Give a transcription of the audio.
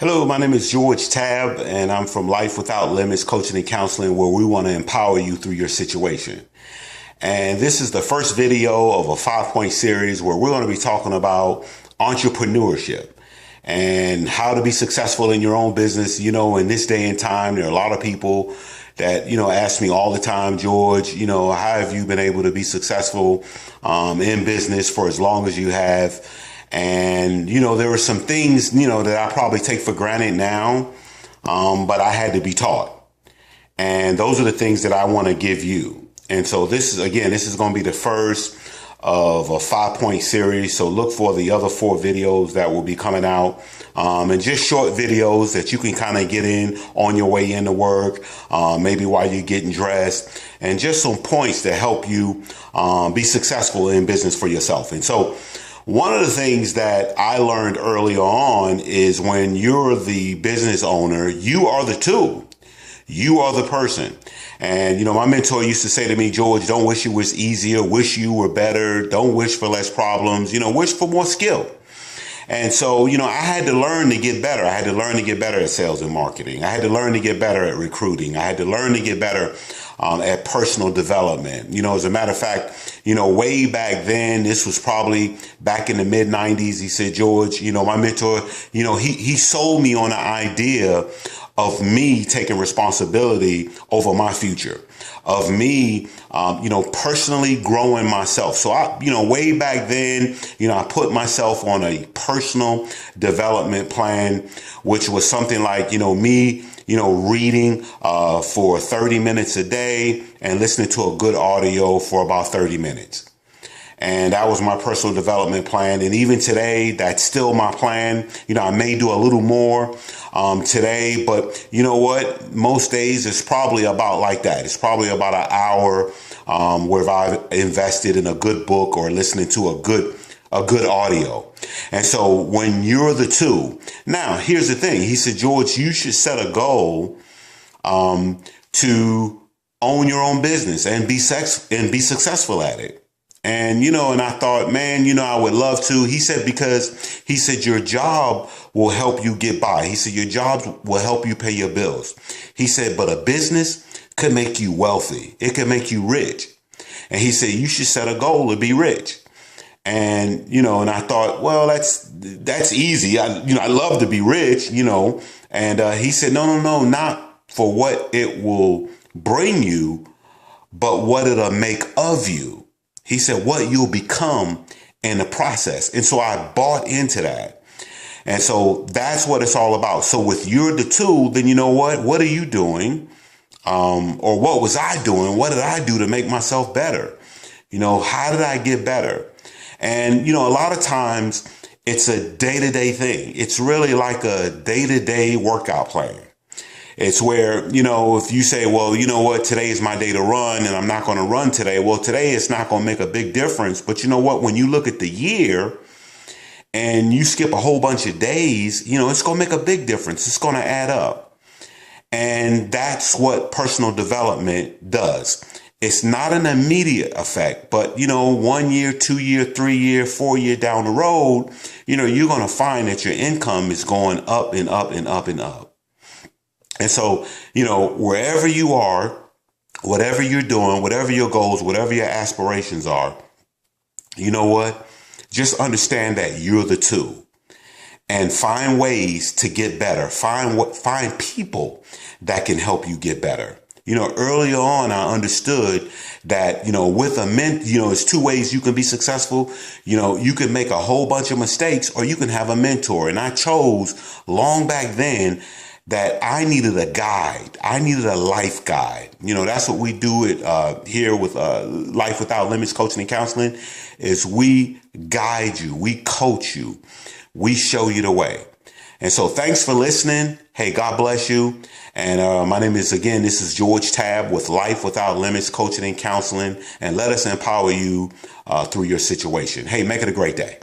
Hello, my name is George Tabb, and I'm from Life Without Limits Coaching and Counseling, where we want to empower you through your situation. And this is the first video of a 5-point series where we're going to be talking about entrepreneurship and how to be successful in your own business. You know, in this day and time, there are a lot of people that, ask me all the time, George, how have you been able to be successful in business for as long as you have? And, there were some things, that I probably take for granted now, but I had to be taught. And those are the things that I want to give you. And so this is going to be the first of a 5-point series. So look for the other 4 videos that will be coming out, and just short videos that you can kind of get in on your way into work, maybe while you're getting dressed, and just some points to help you be successful in business for yourself. And so one of the things that I learned early on is when you're the business owner, you are the tool. You are the person. And, my mentor used to say to me, George, don't wish it was easier. Wish you were better. Don't wish for less problems. Wish for more skill. And so, I had to learn to get better. I had to learn to get better at sales and marketing. I had to learn to get better at recruiting. I had to learn to get better at personal development. As a matter of fact, way back then, this was probably back in the mid 90s. He said, George, my mentor, he sold me on the idea of me taking responsibility over my future, of me, personally growing myself. So way back then, I put myself on a personal development plan, which was something like, me, reading for 30 minutes a day and listening to a good audio for about 30 minutes. And that was my personal development plan. And even today, that's still my plan. I may do a little more today, but you know what? Most days it's probably about like that. It's probably about an hour where I've invested in a good book or listening to a good audio. And so when you're the two, now here's the thing. He said, George, you should set a goal to own your own business and be successful at it. And, and I thought, man, I would love to. He said, because he said, your job will help you get by. He said, your job will help you pay your bills. He said, but a business could make you wealthy. It could make you rich. And he said, you should set a goal to be rich. And, and I thought, well, that's easy. I love to be rich, and he said, no, not for what it will bring you, but what it'll make of you. He said, what you'll become in the process. And so I bought into that. And so that's what it's all about. So with you're the tool, then you know what? What are you doing? Or what was I doing? What did I do to make myself better? How did I get better? And, a lot of times it's a day-to-day thing. It's really like a day-to-day workout plan. It's where, if you say, well, you know what, today is my day to run and I'm not going to run today. Well, today it's not going to make a big difference. But you know what, when you look at the year and you skip a whole bunch of days, it's going to make a big difference. It's going to add up. And that's what personal development does. It's not an immediate effect, but, 1 year, 2 year, 3 year, 4 year down the road, you're going to find that your income is going up and up and up and up. And so, wherever you are, whatever you're doing, whatever your goals, whatever your aspirations are, you know what? Just understand that you're the tool and find ways to get better. Find people that can help you get better. Early on, I understood that, with a it's 2 ways you can be successful. You can make a whole bunch of mistakes or you can have a mentor. And I chose long back then that I needed a guide. I needed a life guide. That's what we do here with Life Without Limits Coaching and Counseling is we guide you. We coach you. We show you the way. And so thanks for listening. Hey, God bless you. And my name is, this is George Tabb with Life Without Limits Coaching and Counseling. And let us empower you through your situation. Hey, make it a great day.